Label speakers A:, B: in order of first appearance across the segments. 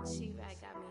A: She-Rag got me.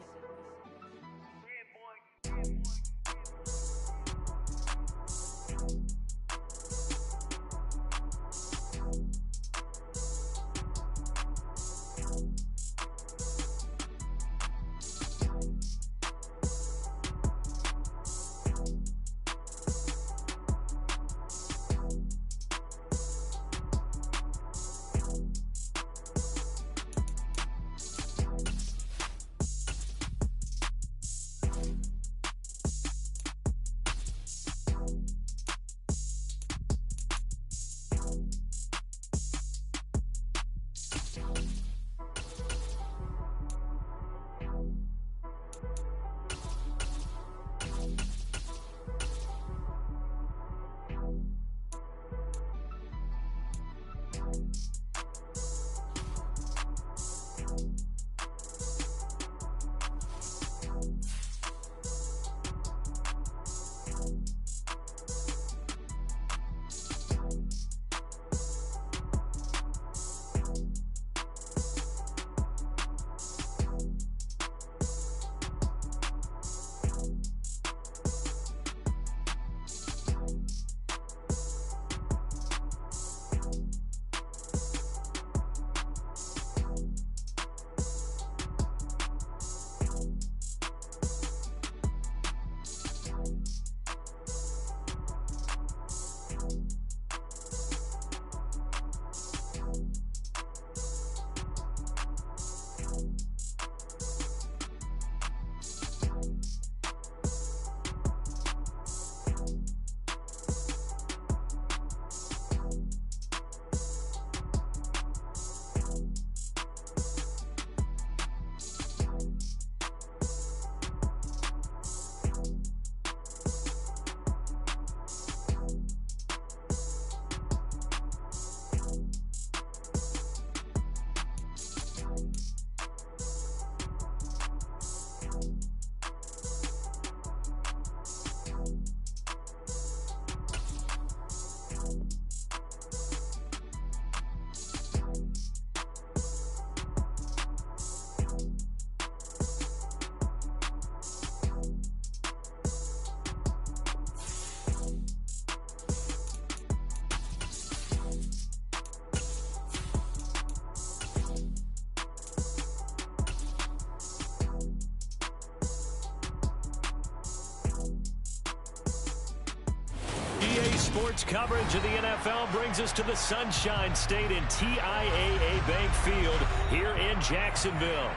B: Sports coverage of the NFL brings us to the Sunshine State in TIAA Bank Field here in Jacksonville.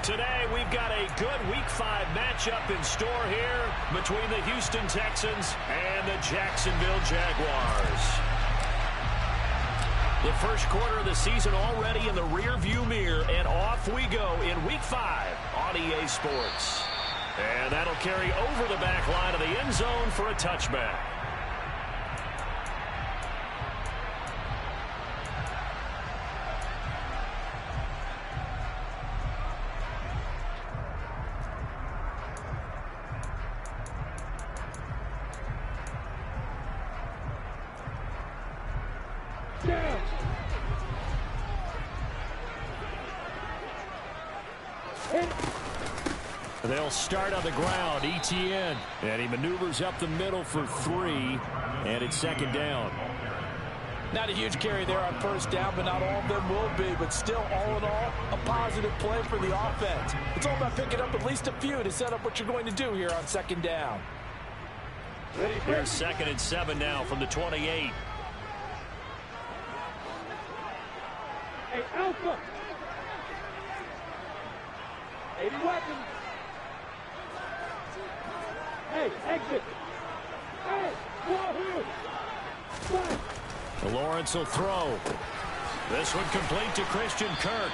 B: Today, we've got a good Week 5 matchup in store here between the Houston Texans and the Jacksonville Jaguars. The first quarter of the season already in the rearview mirror, and off we go in Week 5 on EA Sports. And that'll carry over the back line of the end zone for a touchback. They'll start on the ground. Etienne. And he maneuvers up the middle for 3. And it's second down.
C: Not a huge carry there on first down, but not all of them will be. But still, all in all, a positive play for the offense. It's all about picking up at least a few to set up what you're going to do here on second down.
B: Here's 2nd and 7 now from the 28.
D: Hey, Alpha. 80 weapons. Hey, exit. Hey, go here.
B: Lawrence will throw. This one complete to Christian Kirk.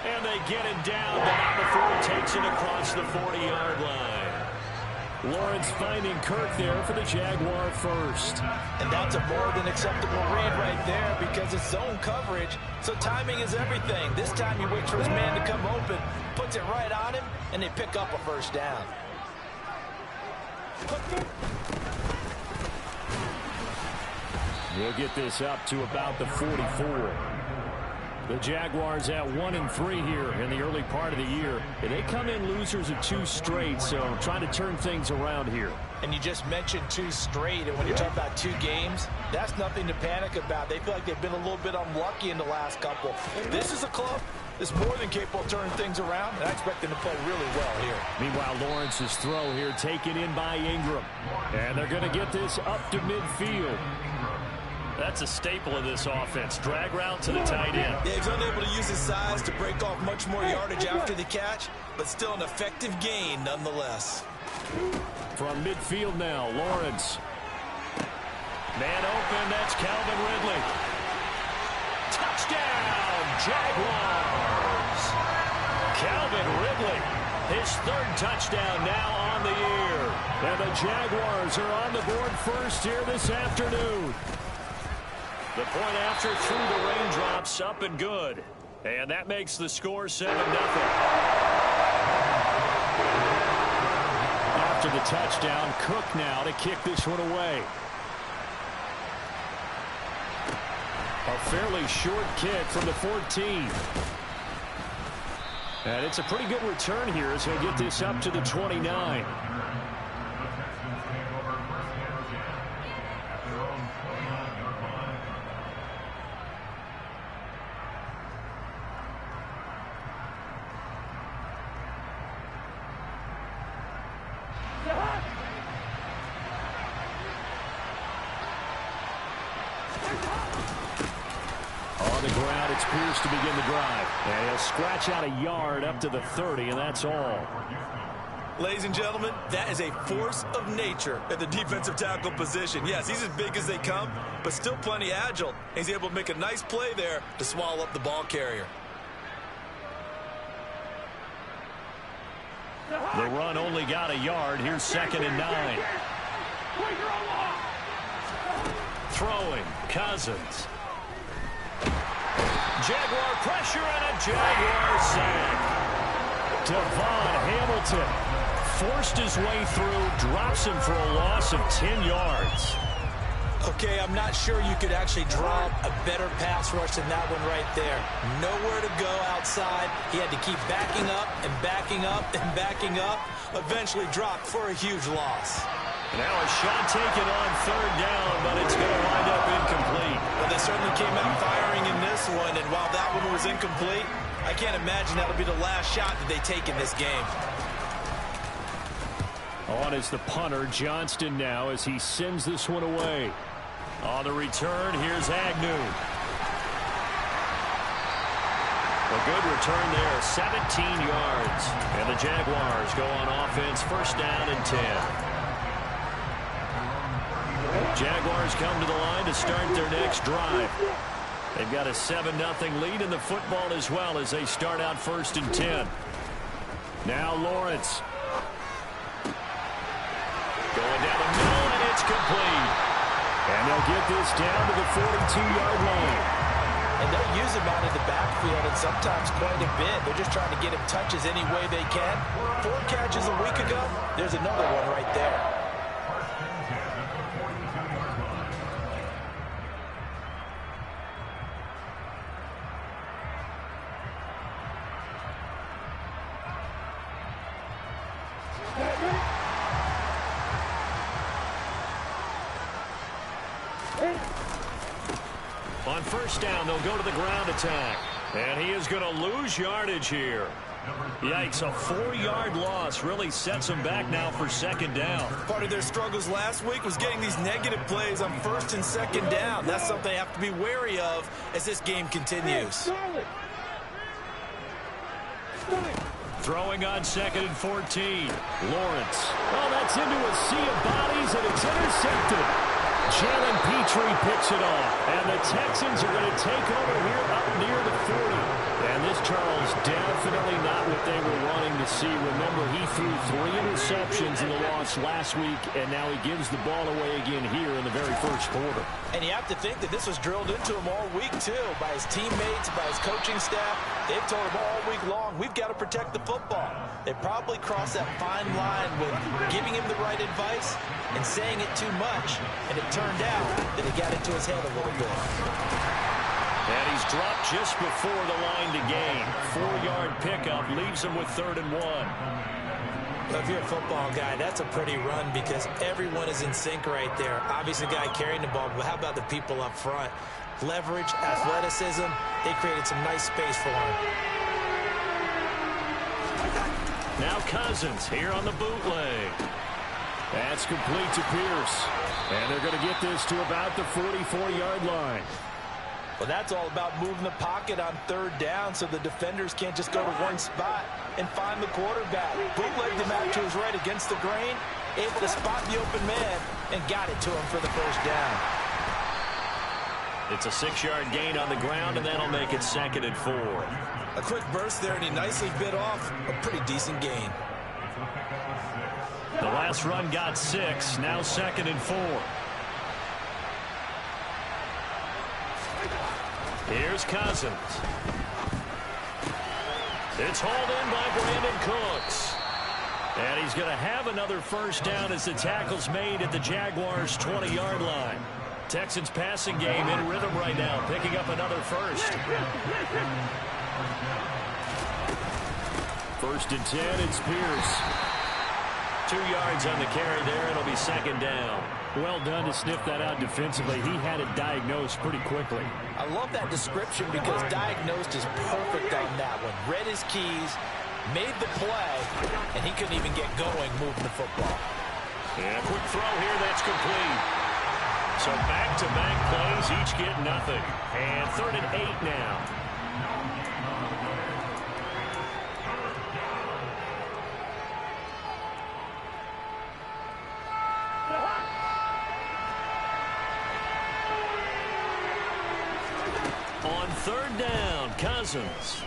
B: And they get him down, but not before he takes it across the 40-yard line. Lawrence finding Kirk there for the Jaguar first.
C: And that's a more than acceptable read right there because it's zone coverage, so timing is everything. This time he waits for his man to come open, puts it right on him, and they pick up a first down.
B: We'll get this up to about the 44. The Jaguars at 1-3 here in the early part of the year. And they come in losers of 2 straight, so trying to turn things around here.
C: And you just mentioned 2 straight, and when you're talking about 2 games, that's nothing to panic about. They feel like they've been a little bit unlucky in the last couple. This is a club that's more than capable of turning things around, and I expect them to play really well here.
B: Meanwhile, Lawrence's throw here taken in by Ingram. And they're going to get this up to midfield. That's a staple of this offense. Drag route to the tight end.
C: Yeah, he's unable to use his size to break off much more yardage after the catch, but still an effective gain nonetheless.
B: From midfield now, Lawrence. Man open, that's Calvin Ridley. Touchdown, Jaguars. Calvin Ridley, his 3rd touchdown now on the year. And the Jaguars are on the board first here this afternoon. The point after through the raindrops, up and good. And that makes the score 7-0. After the touchdown, Cook now to kick this one away. A fairly short kick from the 14. And it's a pretty good return here as he'll get this up to the 29. To begin the drive. And he'll scratch out a yard up to the 30, and that's all.
C: Ladies and gentlemen, that is a force of nature at the defensive tackle position. Yes, he's as big as they come, but still plenty agile. He's able to make a nice play there to swallow up the ball carrier.
B: The run only got a yard. Here's 2nd and 9. Throwing, Cousins. Jaguar pressure and a Jaguar sack. Devon Hamilton forced his way through, drops him for a loss of 10 yards.
C: Okay, I'm not sure you could actually draw a better pass rush than that one right there. Nowhere to go outside. He had to keep backing up and backing up and backing up. Eventually dropped for a huge loss.
B: Now a shot taken on 3rd down, but it's going to wind up incomplete.
C: Well, they certainly came out firing in this one, and while that one was incomplete, I can't imagine that'll be the last shot that they take in this game.
B: On is the punter, Johnston now, as he sends this one away. On the return, here's Agnew. A good return there, 17 yards. And the Jaguars go on offense, 1st down and 10. Jaguars come to the line to start their next drive. They've got a 7-0 lead in the football as well as they start out 1st and 10. Now Lawrence. Going down the middle, and it's complete. And they'll get this down to the 42-yard line.
C: And they'll use him out of the backfield, and sometimes quite a bit. They're just trying to get him touches any way they can. 4 catches a week ago. There's another one right there.
B: On 1st down, they'll go to the ground attack. And he is going to lose yardage here. Yikes, a 4-yard loss really sets them back now for 2nd down.
C: Part of their struggles last week was getting these negative plays on 1st and 2nd down. That's something they have to be wary of as this game continues.
B: Throwing on 2nd and 14. Lawrence. Oh, that's into a sea of bodies, and it's intercepted. Jalen Petrie picks it off, and the Texans are going to take over here up near the 40. And this, Charles, definitely not what they were wanting to see. Remember, he threw 3 interceptions in the loss last week, and now he gives the ball away again here in the very 1st quarter.
C: And you have to think that this was drilled into him all week, too, by his teammates, by his coaching staff. They've told him all week long, we've got to protect the football. They probably crossed that fine line with giving him the right advice and saying it too much, and it turned out that it got into his head a little bit.
B: And he's dropped just before the line to gain. 4-yard pickup leaves him with 3rd and 1.
C: Well, if you're a football guy, that's a pretty run because everyone is in sync right there. Obviously, the guy carrying the ball, but how about the people up front? Leverage, athleticism, they created some nice space for him.
B: Now Cousins here on the bootleg.
A: That's complete to Pierce. And they're going to get this to about the 44-yard line.
C: Well, that's all about moving the pocket on 3rd down so the defenders can't just go to one spot and find the quarterback. Bootlegged him out to his right against the grain, able to spot the open man, and got it to him for the 1st down.
B: It's a 6-yard gain on the ground, and that'll make it 2nd and 4.
C: A quick burst there, and he nicely bit off a pretty decent gain.
B: The last run got 6, now 2nd and 4. Here's Cousins. It's hauled in by Brandon Cooks. And he's going to have another 1st down as the tackle's made at the Jaguars' 20-yard line. Texans passing game in rhythm right now, picking up another 1st.
A: 1st and 10, it's Pierce.
B: 2 yards on the carry there. It'll be 2nd down.
A: Well done to sniff that out defensively. He had it diagnosed pretty quickly.
C: I love that description because diagnosed is perfect on that one. Read his keys, made the play, and he couldn't even get going moving the football.
B: And a quick throw here that's complete. So back-to-back plays, each get nothing. And 3rd and 8 now. On 3rd down, Cousins.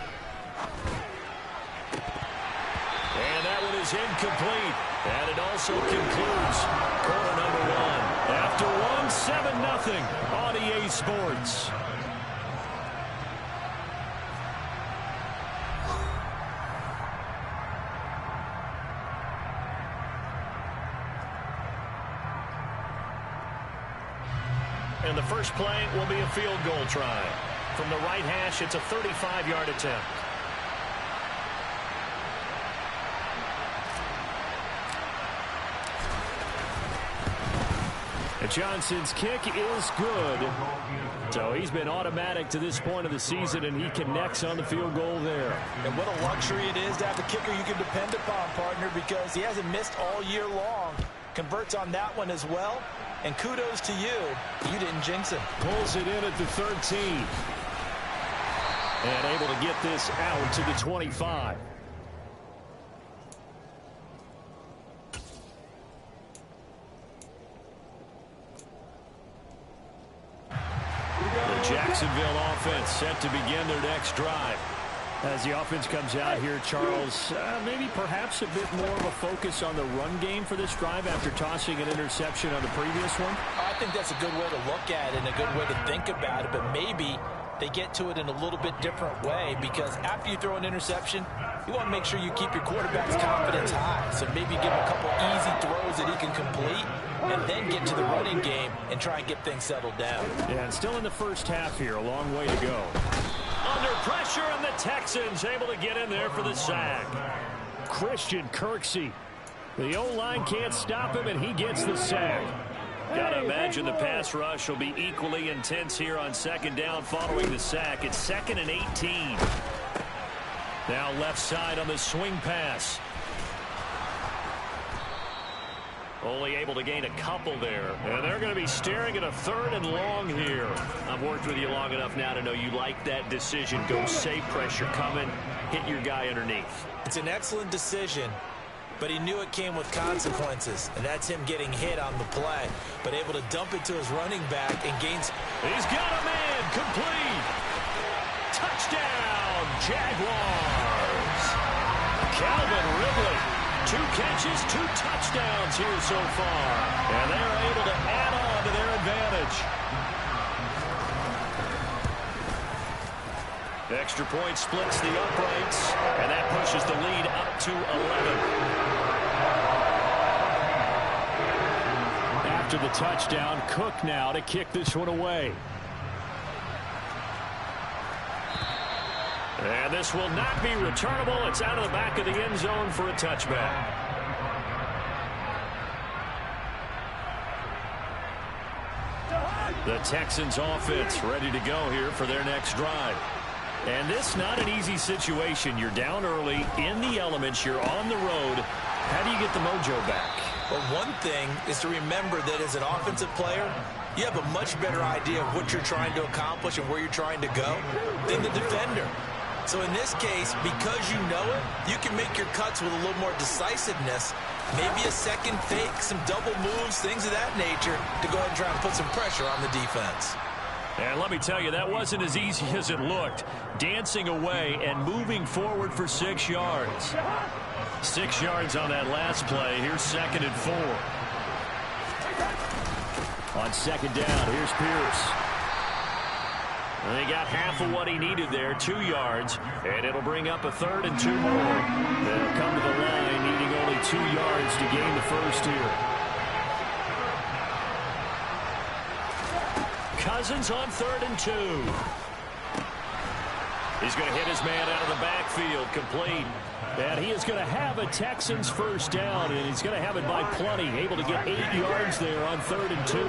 B: And that one is incomplete. And it also concludes quarter number 1. After 7-0 on EA Sports. And the first play will be a field goal try. From the right hash, it's a 35-yard attempt.
A: And Johnson's kick is good. So he's been automatic to this point of the season, and he connects on the field goal there.
C: And what a luxury it is to have a kicker you can depend upon, partner, because he hasn't missed all year long. Converts on that one as well. And kudos to you. You didn't jinx him.
A: Pulls it in at the 13. And able to get this out to the 25.
B: The Jacksonville offense set to begin their next drive.
A: As the offense comes out here, Charles, maybe perhaps a bit more of a focus on the run game for this drive after tossing an interception on the previous one?
C: I think that's a good way to look at it and a good way to think about it, but maybe they get to it in a little bit different way because after you throw an interception, you want to make sure you keep your quarterback's confidence high. So maybe give him a couple easy throws that he can complete and then get to the running game and try and get things settled down.
A: Yeah, and still in the first half here, a long way to go.
B: Under pressure, and the Texans able to get in there for the sack.
A: Christian Kirksey. The O-line can't stop him, and he gets the sack.
B: Gotta imagine the pass rush will be equally intense here on 2nd down following the sack. It's 2nd and 18. Now left side on the swing pass. Only able to gain a couple there. And they're going to be staring at a 3rd and long here. I've worked with you long enough now to know you like that decision. Go safe, pressure coming, hit your guy underneath.
C: It's an excellent decision, but he knew it came with consequences, and that's him getting hit on the play, but able to dump it to his running back and gains.
B: He's got a man, complete. Touchdown, Jaguars. Calvin Ridley. 2 catches, 2 touchdowns here so far. And they're able to add on to their advantage. Extra point splits the uprights, and that pushes the lead up to 11.
A: After the touchdown, Cook now to kick this one away.
B: And this will not be returnable. It's out of the back of the end zone for a touchback. The Texans offense ready to go here for their next drive. And this not an easy situation. You're down early, in the elements, you're on the road. How do you get the mojo back?
C: Well, one thing is to remember that as an offensive player, you have a much better idea of what you're trying to accomplish and where you're trying to go than the defender. So in this case, because you know it, you can make your cuts with a little more decisiveness. Maybe a second fake, some double moves, things of that nature to go ahead and try and put some pressure on the defense.
B: And let me tell you, that wasn't as easy as it looked. Dancing away and moving forward for 6 yards. 6 yards on that last play. Here's 2nd and 4. On 2nd down, here's Pierce. And he got half of what he needed there, 2 yards. And it'll bring up a 3rd and 2 more. They'll come to the line needing only 2 yards to gain the first here. Cousins on 3rd and 2. He's going to hit his man out of the backfield, complete. And he is going to have a Texans first down, and he's going to have it by plenty, able to get 8 yards there on 3rd and 2.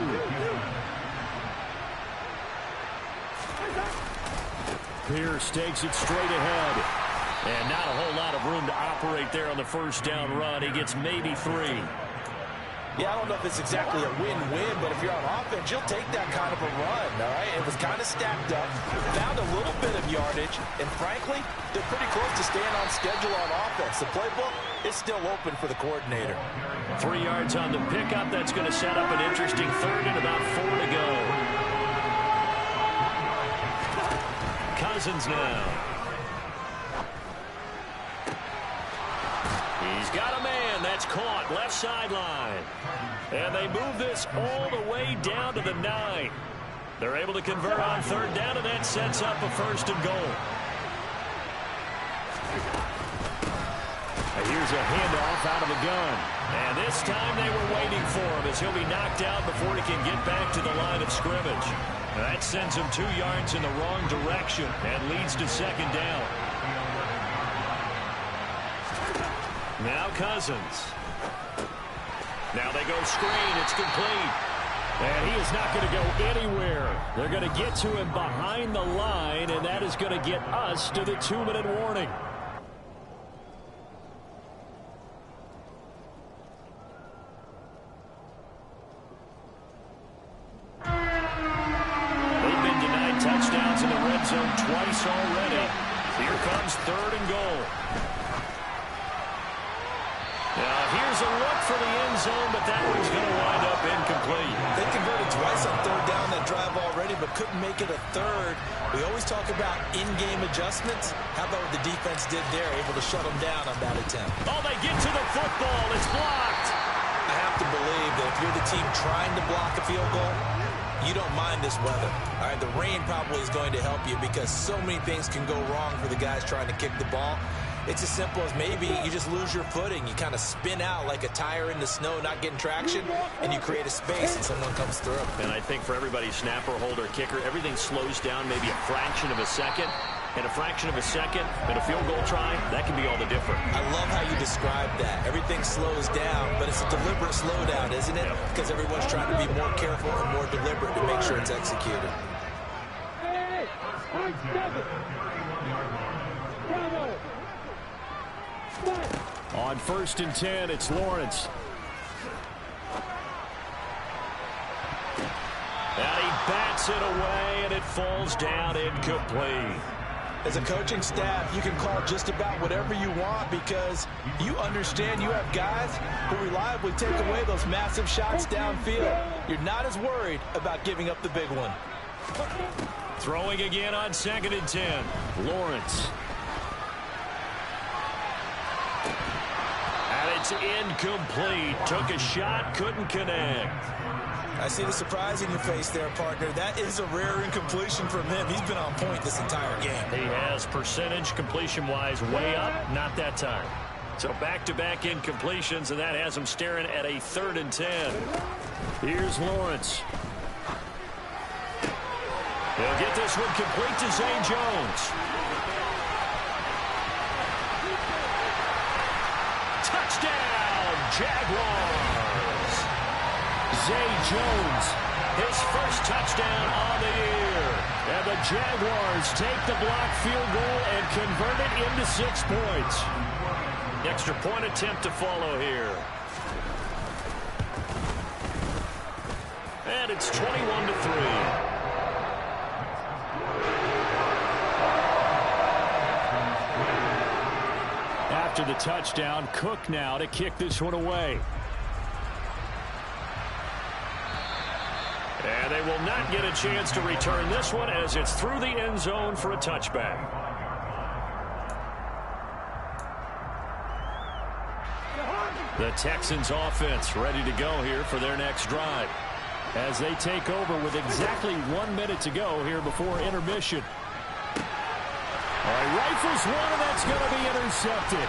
B: Pierce takes it straight ahead. And not a whole lot of room to operate there on the first down run. He gets maybe 3.
C: Yeah, I don't know if it's exactly a win-win, but if you're on offense, you'll take that kind of a run, all right? It was kind of stacked up, found a little bit of yardage, and frankly, they're pretty close to staying on schedule on offense. The playbook is still open for the coordinator.
B: 3 yards on the pickup. That's going to set up an interesting 3rd and about 4 to go. Cousins now. He's got a man. That's caught left sideline. And they move this all the way down to the 9. They're able to convert on 3rd down, and that sets up a 1st and goal. And here's a handoff out of the gun. And this time they were waiting for him as he'll be knocked out before he can get back to the line of scrimmage. That sends him 2 yards in the wrong direction and leads to 2nd down. Now Cousins. Now they go screen. It's complete. And he is not going to go anywhere. They're going to get to him behind the line, and that is going to get us to the 2-minute warning. They've been denied touchdowns in the red zone twice already. Here comes 3rd and goal. Now here's a look for the end zone, but that one's going to wind up incomplete.
C: They converted twice on 3rd down that drive already, but couldn't make it a 3rd. We always talk about in-game adjustments. How about what the defense did there, able to shut them down on that attempt?
B: Oh, they get to the football. It's blocked.
C: I have to believe that if you're the team trying to block a field goal, you don't mind this weather. All right, the rain probably is going to help you because so many things can go wrong for the guys trying to kick the ball. It's as simple as maybe you just lose your footing. You kind of spin out like a tire in the snow, not getting traction, and you create a space and someone comes through.
B: And I think for everybody, snapper, holder, kicker, everything slows down maybe a fraction of a second. And a fraction of a second and a field goal try, that can be all the difference.
C: I love how you describe that. Everything slows down, but it's a deliberate slowdown, isn't it? Because everyone's trying to be more careful and more deliberate to make sure it's executed.
A: On 1st and 10, it's Lawrence.
B: And he bats it away, and it falls down incomplete.
C: As a coaching staff, you can call just about whatever you want because you understand you have guys who reliably take away those massive shots downfield. You're not as worried about giving up the big one.
B: Throwing again on 2nd and 10.
A: Lawrence.
B: And it's incomplete. Took a shot, couldn't connect.
C: I see the surprise in your face there, partner. That is a rare incompletion from him. He's been on point this entire game.
B: He has percentage completion-wise way up, not that time. So back-to-back incompletions, and that has him staring at a 3rd and 10.
A: Here's Lawrence.
B: He'll get this one complete to Zay Jones. Jaguars.
A: Zay Jones,
B: His first touchdown on the year.
A: and the Jaguars take the block field goal and convert it into 6 points.
B: Extra point attempt to follow here. And it's 21-3.
A: After the touchdown, Cook now to kick this one away.
B: And they will not get a chance to return this one as it's through the end zone for a touchback. The Texans offense ready to go here for their next drive,
A: As they take over with exactly 1 minute to go here before intermission. All right, rifles one, and that's going to be intercepted.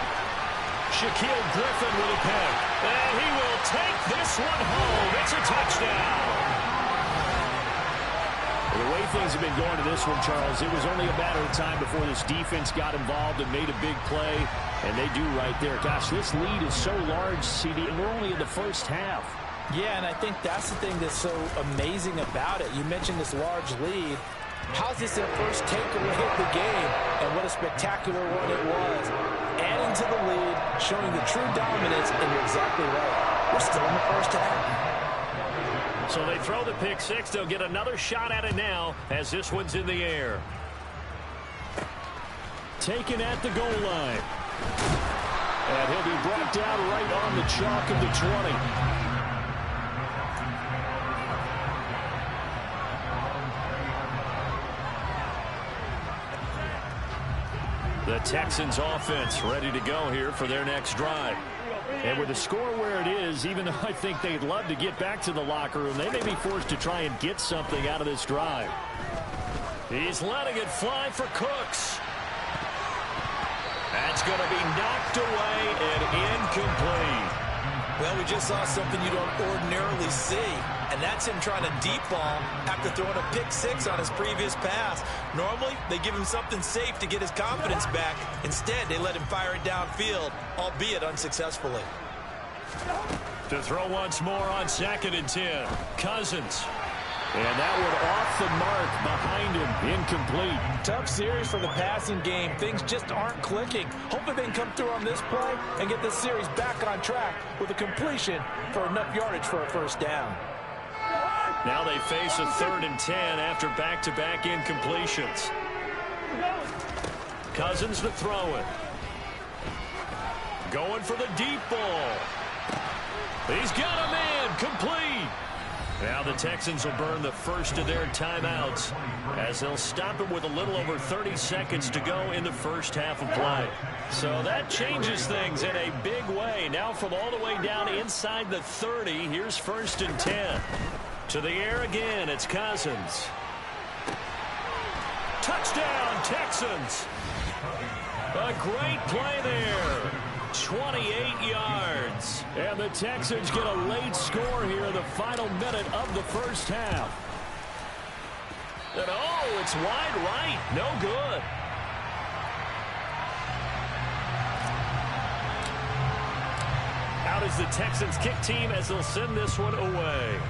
B: Shaquille Griffin with a pick. And he will take this one home. It's a touchdown.
A: The way things have been going to this one, Charles, it was only a matter of time before this defense got involved and made a big play, and they do right there. Gosh, this lead is so large, CD, and we're only in the first half.
C: Yeah, and I think that's the thing that's so amazing about it. You mentioned this large lead. How's this their first takeaway of the game? And what a spectacular one it was. Adding to the lead, showing the true dominance, and you're exactly right. We're still in the first half.
B: So they throw the pick six. They'll get another shot at it now as this one's in the air.
A: Taken at the goal line. And he'll be brought down right on the chalk of the 20.
B: The Texans offense ready to go here for their next drive.
A: And with the score where it is, even though I think they'd love to get back to the locker room, they may be forced to try and get something out of this drive.
B: He's letting it fly for Cooks. That's going to be knocked away and incomplete.
C: Well, we just saw something you don't ordinarily see, and that's him trying to deep ball after throwing a pick six on his previous pass. Normally, they give him something safe to get his confidence back. Instead, they let him fire it downfield, albeit unsuccessfully.
B: To throw once more on 2nd and 10. Cousins.
A: And that one off the mark behind him, incomplete.
C: Tough series for the passing game. Things just aren't clicking. Hopefully they can come through on this play and get this series back on track with a completion for enough yardage for a first down.
B: Now they face a 3rd and 10 after back-to-back incompletions. Cousins to throw it. Going for the deep ball. He's got a man complete. Now the Texans will burn the first of their timeouts as they'll stop it with a little over 30 seconds to go in the first half of play. So that changes things in a big way. Now from all the way down inside the 30, here's 1st and 10. To the air again, it's Cousins. Touchdown, Texans. A great play there. 28 yards.
A: And the Texans get a late score here in the final minute of the first half.
B: And oh, it's wide right. No good. Out is the Texans kick team as they'll send this one away.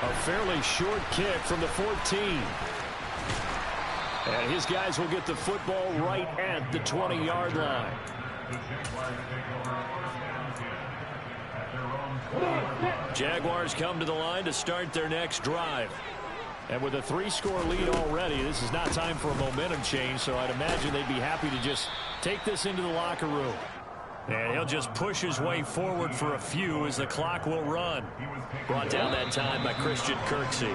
A: A fairly short kick from the 14. And his guys will get the football right at the 20-yard line. Jaguars come to the line to start their next drive. And with a 3-score lead already, this is not time for a momentum change, so I'd imagine they'd be happy to just take this into the locker room.
B: And he'll just push his way forward for a few as the clock will run. Brought down that time by Christian Kirksey.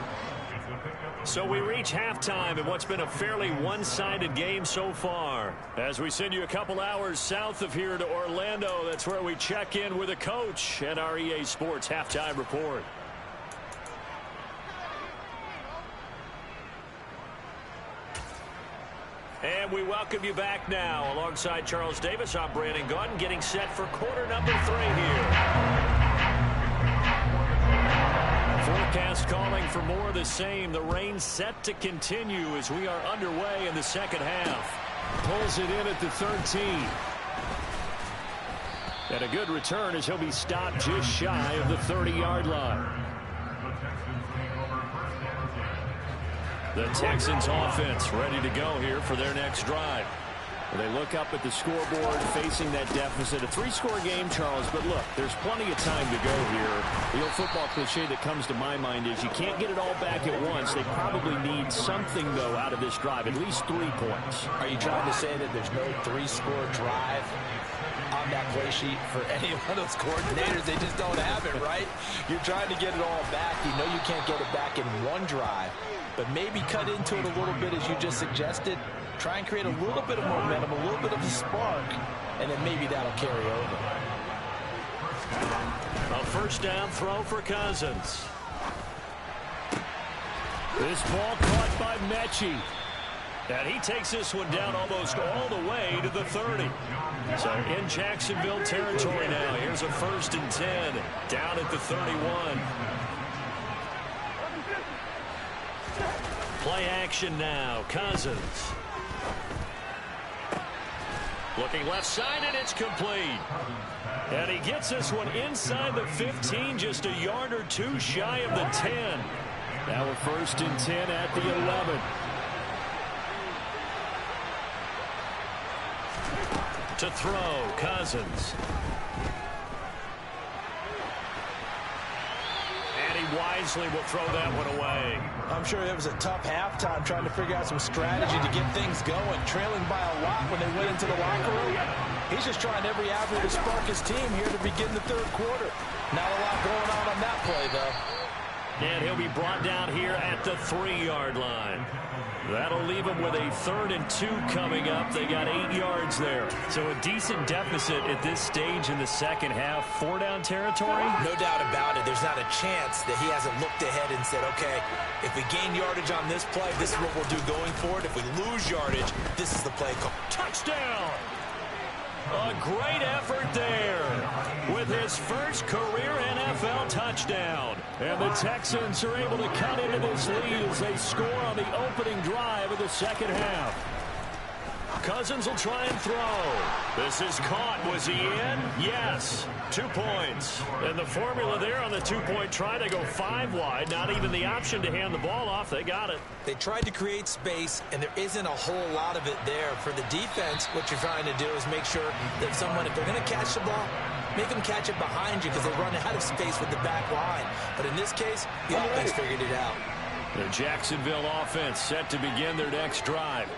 B: So we reach halftime in what's been a fairly one-sided game so far. As we send you a couple hours south of here to Orlando, that's where we check in with a coach and our EA Sports Halftime Report. And we welcome you back now. Alongside Charles Davis, I'm Brandon Gunn, getting set for quarter number 3 here. Forecast calling for more of the same. The rain set to continue as we are underway in the second half.
A: Pulls it in at the 13. And a good return as he'll be stopped just shy of the 30-yard line. The Texans offense ready to go here for their next drive. They look up at the scoreboard facing that deficit. A 3-score game, Charles, but look, there's plenty of time to go here. The old football cliche that comes to my mind is you can't get it all back at once. They probably need something, though, out of this drive, at least 3 points.
C: Are you trying to say that there's no 3-score drive on that play sheet for any one of those coordinators? They just don't have it, right? You're trying to get it all back. You know you can't get it back in one drive, but maybe cut into it a little bit as you just suggested. Try and create a little bit of momentum, a little bit of a spark, and then maybe that'll carry over.
B: A first down throw for Cousins.
A: This ball caught by Mechie.
B: And he takes this one down almost all the way to the 30. So in Jacksonville territory now. Here's a 1st and 10 down at the 31. Play action now. Cousins. Looking left side, and it's complete. And he gets this one inside the 15, just a yard or 2 shy of the 10.
A: Now a 1st and 10 at the 11.
B: To throw, Cousins. And he wisely will throw that one away.
C: I'm sure it was a tough halftime trying to figure out some strategy to get things going. Trailing by a lot when they went into the locker room. He's just trying every avenue to spark his team here to begin the 3rd quarter. Not a lot going on that play, though.
B: And he'll be brought down here at the 3-yard line. That'll leave them with a 3rd and 2 coming up. They got 8 yards there.
A: So a decent deficit at this stage in the second half. 4-down territory?
C: No doubt about it. There's not a chance that he hasn't looked ahead and said, okay, if we gain yardage on this play, this is what we'll do going forward. If we lose yardage, this is the play call.
B: Touchdown! A great effort there with his first career NFL touchdown.
A: And the Texans are able to cut into this lead as they score on the opening drive of the second half.
B: Cousins will try and throw. This is caught. Was he in? Yes. 2 points. And the formula there on the 2-point try, they go 5 wide. Not even the option to hand the ball off. They got it.
C: They tried to create space, and there isn't a whole lot of it there. For the defense, what you're trying to do is make sure that someone, if they're going to catch the ball, make them catch it behind you because they run out of space with the back line. But in this case, the offense figured it out.
A: The Jacksonville offense set to begin their next drive.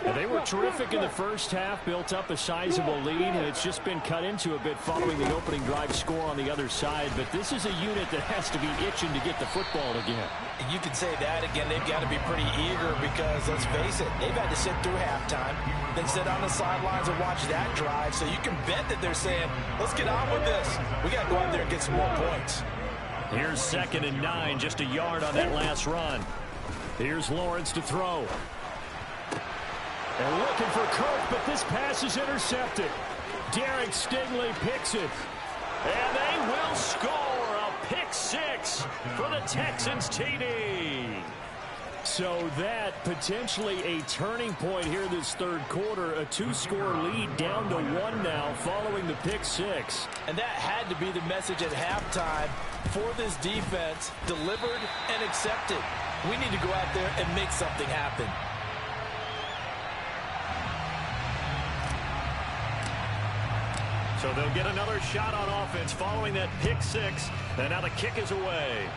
A: And they were terrific in the first half, built up a sizable lead, and it's just been cut into a bit following the opening drive score on the other side. But this is a unit that has to be itching to get the football again.
C: You can say that again. They've got to be pretty eager because, let's face it, they've had to sit through halftime, then sit on the sidelines and watch that drive. So you can bet that they're saying, let's get on with this. We got to go out there and get some more points.
A: Here's 2nd and 9, just a yard on that last run. Here's Lawrence to throw. And looking for Kirk, but this pass is intercepted. Derek Stingley picks it.
B: And they will score a pick 6 for the Texans TD.
A: So that potentially a turning point here this 3rd quarter. A 2-score lead down to 1 now following the pick 6.
C: And that had to be the message at halftime for this defense. Delivered and accepted. We need to go out there and make something happen.
B: So they'll get another shot on offense following that pick 6. And now the kick is away.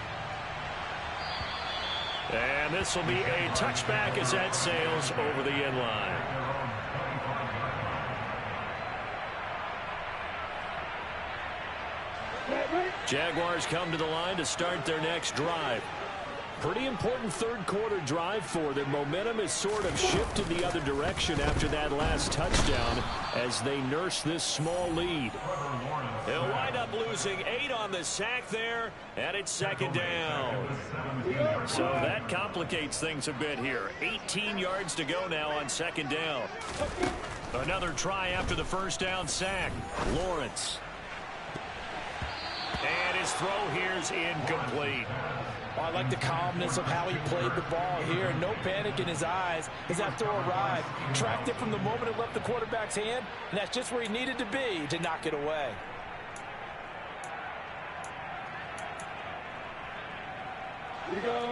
B: And this will be a touchback as that sails over the end line.
A: Jaguars come to the line to start their next drive. Pretty important 3rd quarter drive for them. Momentum has sort of shifted the other direction after that last touchdown as they nurse this small lead.
B: They'll wind up losing 8 on the sack there, and it's 2nd down. So that complicates things a bit here. 18 yards to go now on 2nd down. Another try after the first down sack.
A: Lawrence.
B: And his throw here's incomplete.
C: Oh, I like the calmness of how he played the ball here. No panic in his eyes as that throw arrived. Tracked it from the moment it left the quarterback's hand, and that's just where he needed to be to knock it away.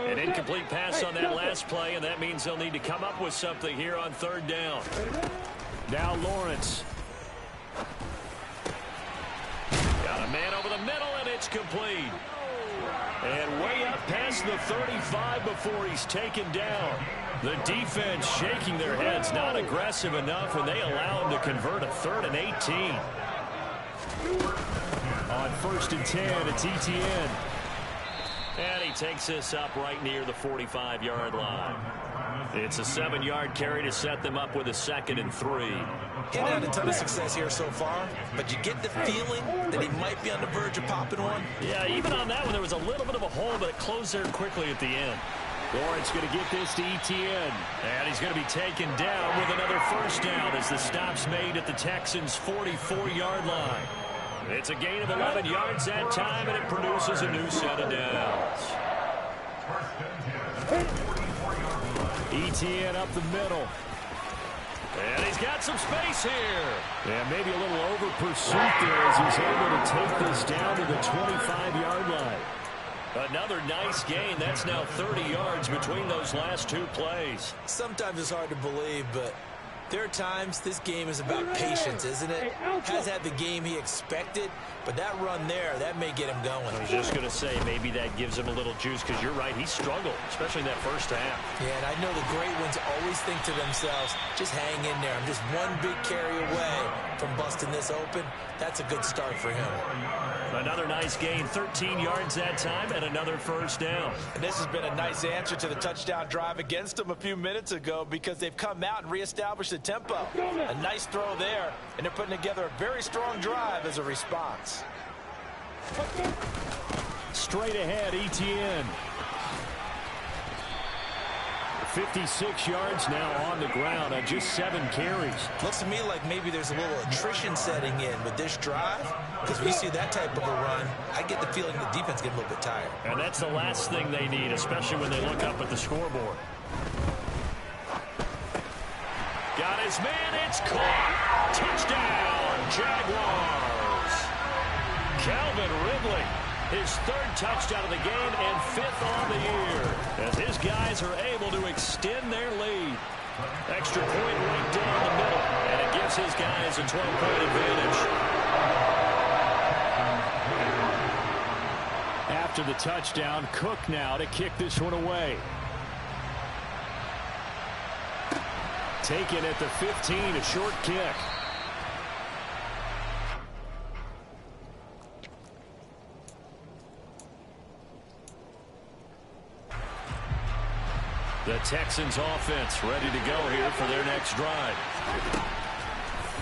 B: An incomplete pass on that last play, and that means they'll need to come up with something here on third down.
A: Now Lawrence.
B: Got a man over the middle, and it's complete. And way up past the 35 before he's taken down. The defense shaking their heads, not aggressive enough, and they allow him to convert a 3rd and 18.
A: On 1st and 10, it's ETN.
B: And he takes this up right near the 45-yard line. It's a 7-yard carry to set them up with a 2nd and 3.
C: He hasn't had a ton of success here so far, but you get the feeling that he might be on the verge of popping one.
B: Yeah, even on that one, there was a little bit of a hole, but it closed there quickly at the end.
A: Lawrence going to get this to ETN.
B: And he's going to be taken down with another 1st down as the stop's made at the Texans' 44-yard line. It's a gain of 11 yards that time, and it produces a new set of downs.
A: ETN up the middle.
B: And he's got some space here.
A: Yeah, maybe a little over pursuit there as he's able to take this down to the 25-yard line.
B: Another nice gain. That's now 30 yards between those last 2 plays.
C: Sometimes it's hard to believe, but there are times this game is about patience, isn't it? Has had the game he expected, but that run there, that may get him going.
B: I was just going to say, maybe that gives him a little juice, because you're right, he struggled, especially in that first half.
C: Yeah, and I know the great ones always think to themselves, just hang in there. I'm just one big carry away from busting this open. That's a good start for him.
B: Another nice gain, 13 yards that time, and another 1st down.
C: And this has been a nice answer to the touchdown drive against them a few minutes ago, because they've come out and reestablished the tempo. A nice throw there, and they're putting together a very strong drive as a response.
A: Straight ahead, ETN. 56 yards now on the ground on just 7 carries.
C: Looks to me like maybe there's a little attrition setting in with this drive, because when you see that type of a run, I get the feeling the defense gets a little bit tired.
B: And that's the last thing they need, especially when they look up at the scoreboard. Got his man, it's caught. Touchdown, Jaguars. Calvin Ridley, his 3rd touchdown of the game and 5th on the year, as his guys are able to extend their lead. Extra point right down the middle, and it gives his guys a 12-point advantage.
A: After the touchdown, Cook now to kick this one away. Taken at the 15, a short kick.
B: The Texans offense ready to go here for their next drive.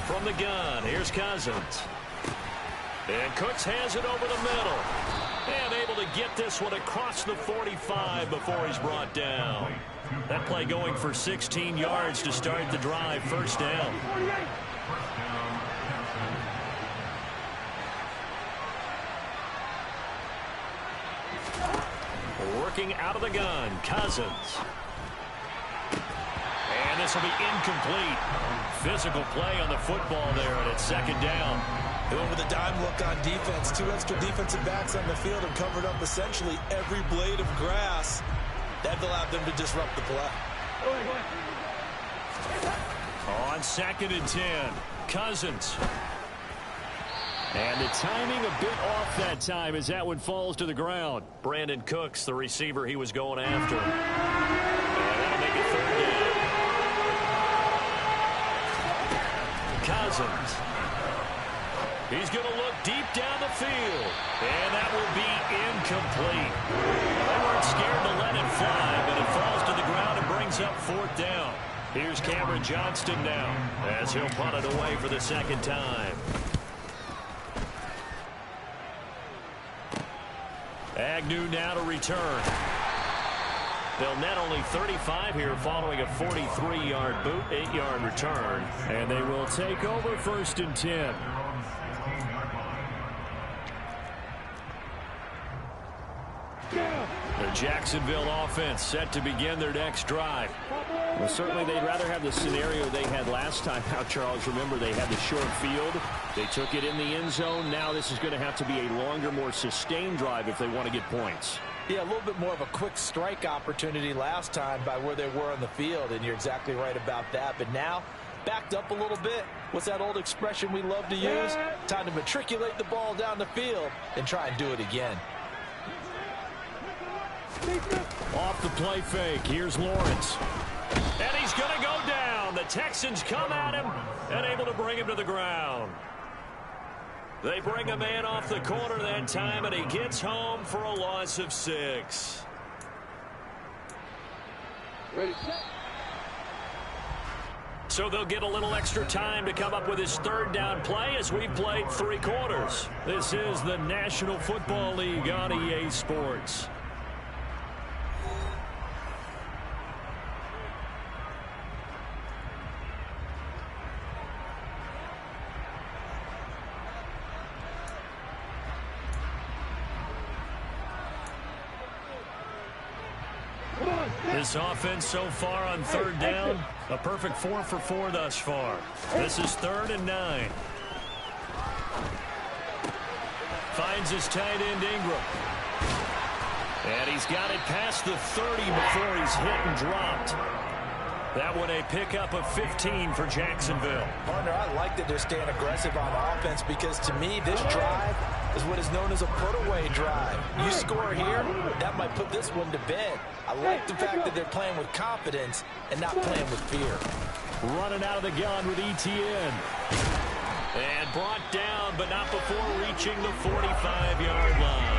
B: From the gun, here's Cousins. And Cooks has it over the middle. And able to get this one across the 45 before he's brought down. That play going for 16 yards to start the drive. 1st down. Working out of the gun, Cousins. And this will be incomplete. Physical play on the football there, and it's 2nd down.
C: They went with a dime look on defense. 2 extra defensive backs on the field and covered up essentially every blade of grass. That allowed them to disrupt the play.
B: On 2nd and 10, Cousins.
A: And the timing a bit off that time as that one falls to the ground.
B: Brandon Cooks, the receiver he was going after. And that'll make it 3rd down. Cousins. He's going to look deep down the field. And that will be incomplete. They weren't scared to let it fly, but it falls to the ground and brings up 4th down. Here's Cameron Johnston now as he'll punt it away for the 2nd time. Agnew now to return. They'll net only 35 here following a 43-yard boot, 8-yard return.
A: And they will take over 1st and 10.
B: The Jacksonville offense set to begin their next drive.
A: Well, certainly they'd rather have the scenario they had last time out, Charles. Remember, they had the short field. They took it in the end zone. Now this is going to have to be a longer, more sustained drive if they want to get points.
C: Yeah, a little bit more of a quick strike opportunity last time by where they were on the field, and you're exactly right about that. But now, backed up a little bit. What's that old expression we love to use? Time to matriculate the ball down the field and try and do it again.
A: Off the play fake, here's Lawrence.
B: And he's going to go down. The Texans come at him and able to bring him to the ground. They bring a man off the corner that time, and he gets home for a loss of 6.
D: Ready, set.
B: So they'll get a little extra time to come up with his third down play as we've played 3 quarters.
A: This is the National Football League on EA Sports. This offense so far on third down, a perfect 4 for 4 thus far. This is 3rd and 9. Finds his tight end Ingram. And he's got it past the 30 before he's hit and dropped. That one a pickup of 15 for Jacksonville.
C: Partner, I like that they're staying aggressive on offense because to me this drive is what is known as a put-away drive. You score here, that might put this one to bed. I like the fact that they're playing with confidence and not playing with fear.
A: Running out of the gun with ETN.
B: And brought down, but not before reaching the 45-yard line.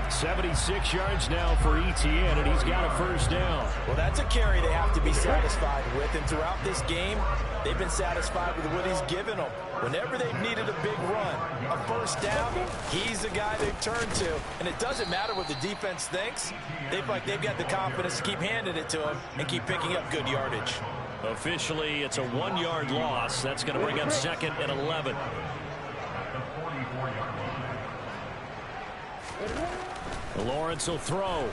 A: 76 yards now for ETN, and he's got a first down.
C: Well, that's a carry they have to be satisfied with, and throughout this game, they've been satisfied with what he's given them. Whenever they've needed a big run, a first down, he's the guy they've turned to. And it doesn't matter what the defense thinks. They've got the confidence to keep handing it to him and keep picking up good yardage.
B: Officially, it's a 1-yard loss. That's going to bring up 2nd and 11.
A: Lawrence will throw.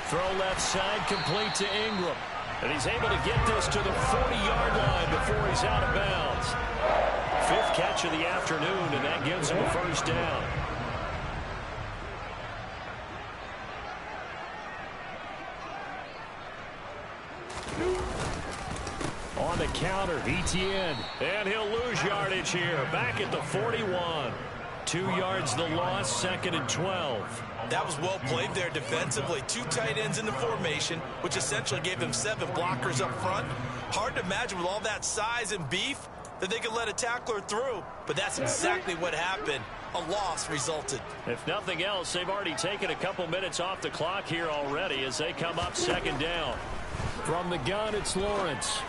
B: Throw left side, complete to Ingram. And he's able to get this to the 40-yard line before he's out of bounds. 5th catch of the afternoon, and that gives him a first down.
A: On the counter, ETN.
B: And he'll lose yardage here. Back at the 41.
A: 2 yards the loss, 2nd and 12.
C: That was well played there defensively. 2 tight ends in the formation, which essentially gave them 7 blockers up front. Hard to imagine with all that size and beef that they could let a tackler through, but that's exactly what happened. A loss resulted.
B: If nothing else, they've already taken a couple minutes off the clock here already as they come up 2nd down.
A: From the gun, it's Lawrence.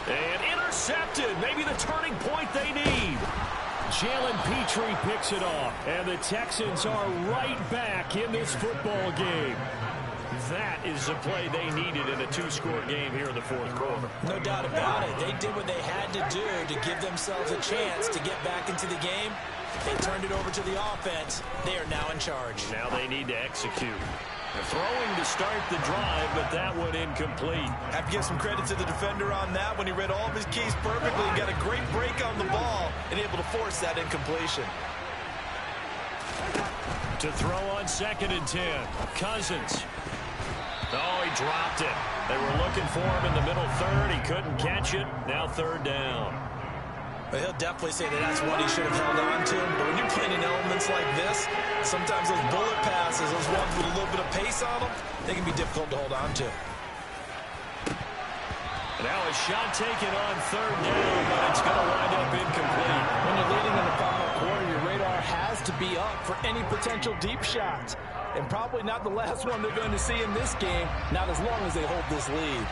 B: And intercepted. Maybe the turning point they need.
A: Jalen Petrie picks it off, and the Texans are right back in this football game.
B: That is the play they needed in a 2-score game here in the 4th quarter.
C: No doubt about it. They did what they had to do to give themselves a chance to get back into the game. They turned it over to the offense. They are now in charge.
B: Now they need to execute. Throwing to start the drive, but that one incomplete.
C: Have to give some credit to the defender on that when he read all of his keys perfectly and got a great break on the ball and able to force that incompletion.
B: To throw on 2nd and 10. Cousins. Oh, he dropped it. They were looking for him in the middle 3rd. He couldn't catch it. Now 3rd down.
C: Well, he'll definitely say that that's what he should have held on to. But when you're playing in elements like this, sometimes those bullet passes, those ones with a little bit of pace on them, they can be difficult to hold on to.
B: Now a shot taken on 3rd down, but it's going to wind up incomplete.
C: When you're leading in the final quarter, your radar has to be up for any potential deep shots. And probably not the last one they're going to see in this game, not as long as they hold this lead.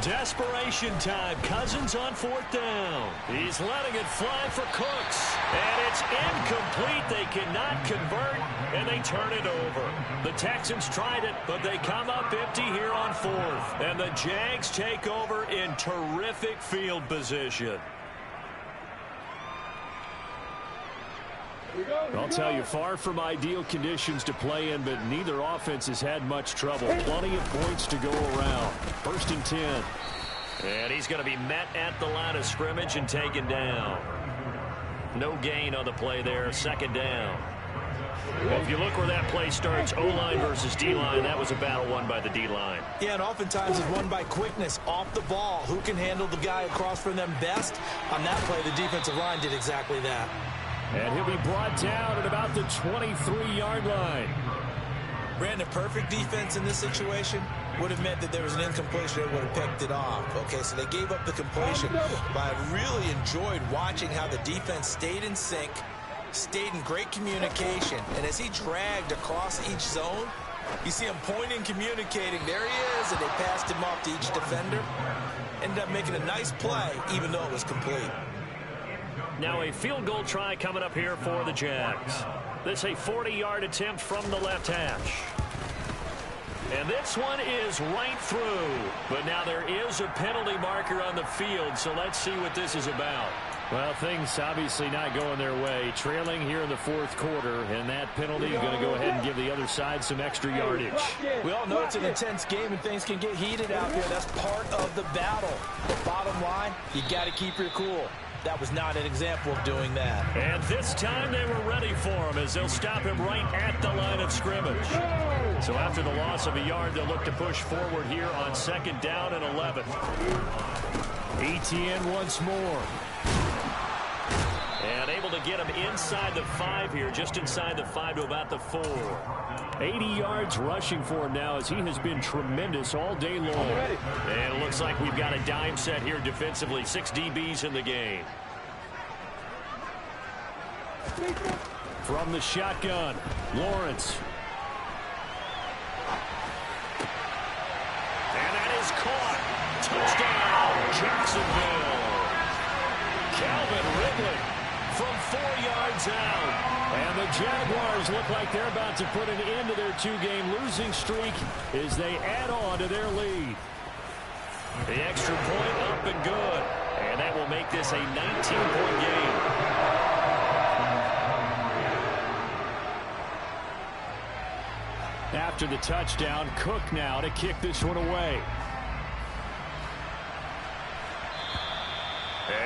B: Desperation time. Cousins on 4th down. He's letting it fly for Cooks. And it's incomplete. They cannot convert, and they turn it over. The Texans tried it, but they come up empty here on 4th. And the Jags take over in terrific field position.
A: I'll tell you, far from ideal conditions to play in, but neither offense has had much trouble. Plenty of points to go around. 1st and 10.
B: And he's going to be met at the line of scrimmage and taken down. No gain on the play there. Second down. Well, if you look where that play starts, O-line versus D-line, that was a battle won by the D-line.
C: Yeah, and oftentimes it's won by quickness off the ball. Who can handle the guy across from them best? On that play, the defensive line did exactly that.
A: And he'll be brought down at about the 23-yard line.
C: Brandon, perfect defense in this situation would have meant that there was an incompletion that would have picked it off. Okay, so they gave up the completion. But I really enjoyed watching how the defense stayed in sync, stayed in great communication. And as he dragged across each zone, you see him pointing, communicating. There he is, and they passed him off to each defender. Ended up making a nice play, even though it was complete.
B: Now a field goal try coming up here for the Jags. This a 40-yard attempt from the left hash. And this one is right through. But now there is a penalty marker on the field, so let's see what this is about.
A: Well, things obviously not going their way. Trailing here in the fourth quarter, and that penalty is going to go ahead and give the other side some extra yardage.
C: We all know it's an intense game and things can get heated out here. That's part of the battle. But bottom line, you got to keep your cool. That was not an example of doing that.
B: And this time they were ready for him as they'll stop him right at the line of scrimmage. So after the loss of a yard, they'll look to push forward here on second down and 11.
A: ETN once more.
B: And able to get him inside the 5 here, just inside the 5 to about the 4.
A: 80 yards rushing for him now as he has been tremendous all day long.
B: And it looks like we've got a dime set here defensively. 6 DBs in the game.
A: From the shotgun, Lawrence.
B: And that is caught. Touchdown, Jacksonville. Calvin Ridley from 4 yards out.
A: And the Jaguars look like they're about to put an end to their 2-game losing streak as they add on to their lead.
B: The extra point up and good. And that will make this a 19-point game.
A: After the touchdown, Cook now to kick this one away.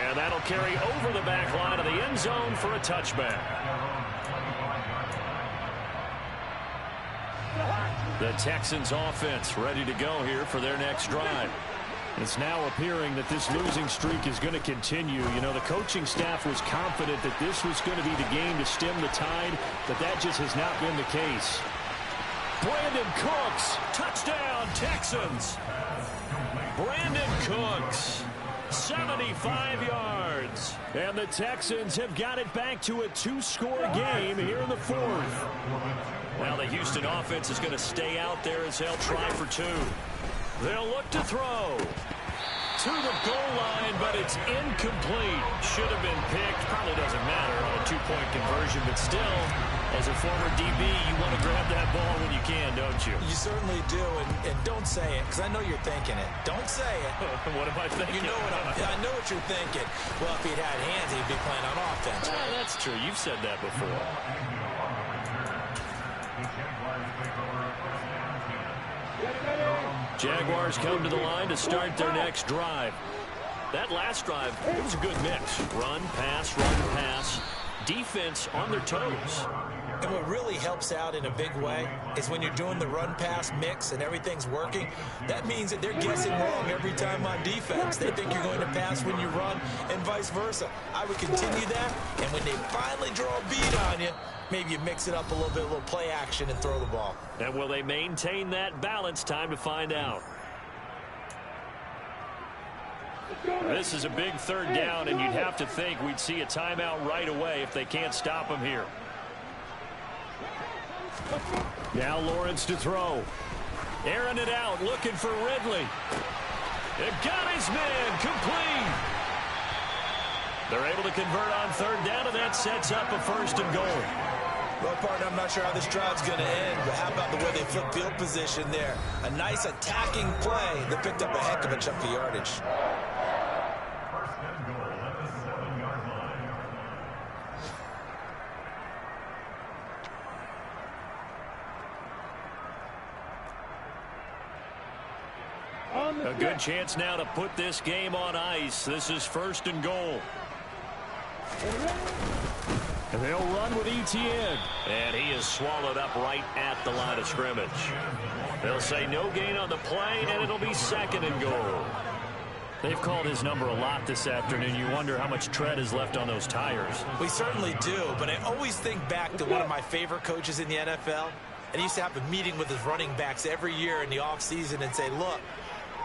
B: And that'll carry over the back line of the end zone for a touchback. The Texans offense ready to go here for their next drive.
A: It's now appearing that this losing streak is going to continue. You know, the coaching staff was confident that this was going to be the game to stem the tide, but that just has not been the case.
B: Brandon Cooks, touchdown Texans. Brandon Cooks, 75 yards.
A: And the Texans have got it back to a 2-score game here in the fourth.
B: Now the Houston offense is going to stay out there as they'll try for 2. They'll look to throw to the goal line, but it's incomplete. Should have been picked. Probably doesn't matter on a 2-point conversion, but still, as a former DB, you want to grab that ball when you can, don't you?
C: You certainly do, and don't say it, because I know you're thinking it. Don't say it.
B: What am I thinking?
C: You know what I know what you're thinking. Well, if he'd had hands, he'd be playing on offense.
B: Well, that's true. You've said that before.
A: Jaguars come to the line to start their next drive.
B: That last drive, it was a good mix. Run, pass, defense on their toes.
C: And what really helps out in a big way is when you're doing the run-pass mix and everything's working, that means that they're guessing wrong every time on defense. They think you're going to pass when you run and vice versa. I would continue that, and when they finally draw a beat on you, maybe you mix it up a little bit, a little play action, and throw the ball.
B: And will they maintain that balance? Time to find out.
A: This is a big third down, and you'd have to think we'd see a timeout right away if they can't stop him here. Now Lawrence to throw. Airing it out, looking for Ridley. It got his man, complete. They're able to convert on third down, and that sets up a 1st and goal.
C: Well, partner, I'm not sure how this drive's going to end, but how about the way they flip field position there? A nice attacking play that picked up a heck of a chunk of yardage.
D: On
A: A good chance now to put this game on ice. This is 1st and goal.
B: And they'll run with ETN.
A: And he is swallowed up right at the line of scrimmage. They'll say no gain on the play, and it'll be 2nd and goal. They've called his number a lot this afternoon. You wonder how much tread is left on those tires.
C: We certainly do, but I always think back to one of my favorite coaches in the NFL. And he used to have a meeting with his running backs every year in the offseason and say, look,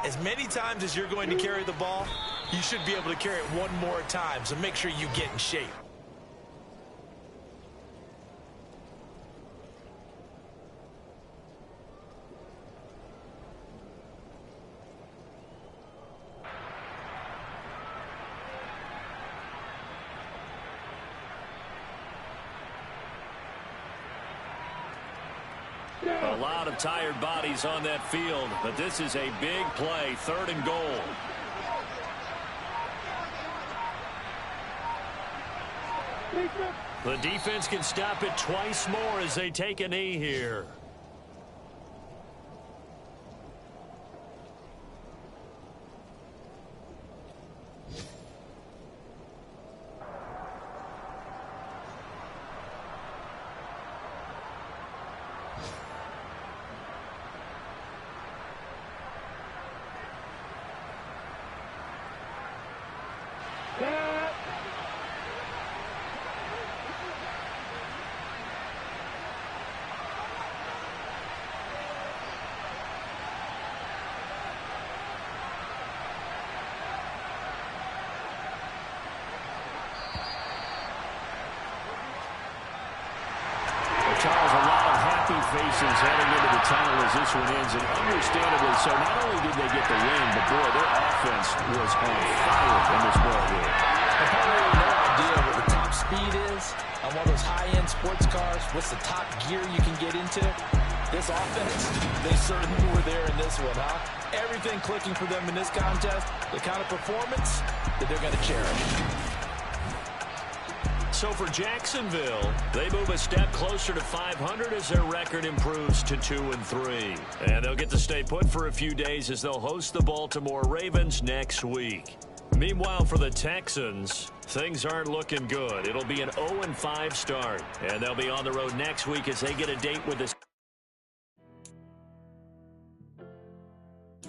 C: as many times as you're going to carry the ball, you should be able to carry it one more time, so make sure you get in shape.
A: A lot of tired bodies on that field, but this is a big play, 3rd and goal. The defense can stop it twice more as they take a knee here. Charles, a lot of happy faces heading into the tunnel as this one ends, and understandably so. Not only did they get the win, but boy, their offense was on fire in this ball game.
C: I probably have no idea what the top speed is on one of those high-end sports cars. What's the top gear you can get into? This offense, they certainly were there in this one, huh? Everything clicking for them in this contest, the kind of performance that they're going to cherish.
A: So for Jacksonville, they move a step closer to 500 as their record improves to 2-3. And they'll get to stay put for a few days as they'll host the Baltimore Ravens next week. Meanwhile, for the Texans, things aren't looking good. It'll be an 0-5 start, and they'll be on the road next week as they get a date with the